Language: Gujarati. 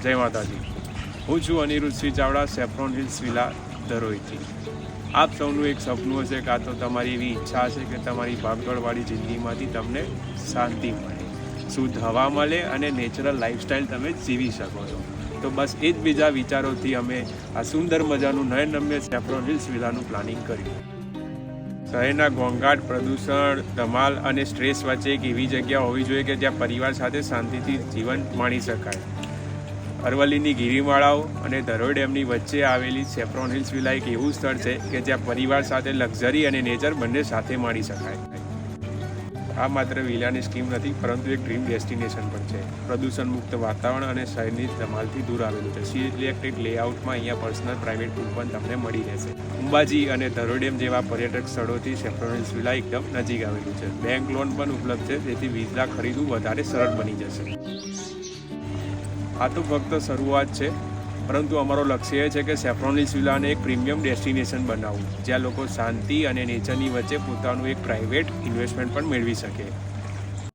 જય માતાજી. હું છું Anirudhsinh Chavda, saffron hills villa ધરોઈથી. આપ સૌનું એક સપનું હશે, કાં તો તમારી એવી ઈચ્છા હશે કે તમારી ભાગદોડવાળી જિંદગીમાંથી તમને શાંતિ મળે, શુદ્ધ હવા મળે અને નેચરલ લાઈફસ્ટાઈલ તમે જીવી શકો છો. તો બસ એ જ બીજા વિચારોથી અમે આ સુંદર મજાનું નયનરમ્ય સેફ્રોન હિલ્સ વિલાનું પ્લાનિંગ કર્યું. શહેરના ઘોંઘાટ, પ્રદૂષણ, ધમાલ અને સ્ટ્રેસ વચ્ચે એક એવી જગ્યા હોવી જોઈએ કે જ્યાં પરિવાર સાથે શાંતિથી જીવન માણી શકાય. અરવલ્લીની ગિરિમાળાઓ અને ધરોઈ ડેમની વચ્ચે આવેલી સેફ્રોન હિલ્સ વિલા એક એવું સ્થળ છે કે જ્યાં પરિવાર સાથે લક્ઝરી અને નેચર બંને સાથે માણી શકાય. આ માત્ર વિલાની સ્કીમ નથી, પરંતુ એક ડ્રીમ ડેસ્ટિનેશન પણ છે. પ્રદૂષણ મુક્ત વાતાવરણ અને શહેરની ધમાલથી દૂર આવેલું છે. સિલેક્ટેડ લેઆઉટમાં અહીંયા પર્સનલ પ્રાઇવેટ પૂલ પણ તમને મળી રહેશે. અંબાજી અને ધરોઈ ડેમ જેવા પર્યટક સ્થળોથી સેફ્રોન હિલ્સ વિલા એકદમ નજીક આવેલું છે. બેંક લોન પણ ઉપલબ્ધ છે, જેથી વિલા ખરીદવું વધારે સરળ બની જશે. આ તો ફક્ત શરૂઆત છે, પરંતુ અમારો લક્ષ્ય એ છે કે સેફ્રોન હિલ્સ વિલાને એક પ્રીમિયમ ડેસ્ટિનેશન બનાવવું, જ્યાં લોકો શાંતિ અને નેચરની વચ્ચે પોતાનું એક પ્રાઇવેટ ઇન્વેસ્ટમેન્ટ પણ મેળવી શકે.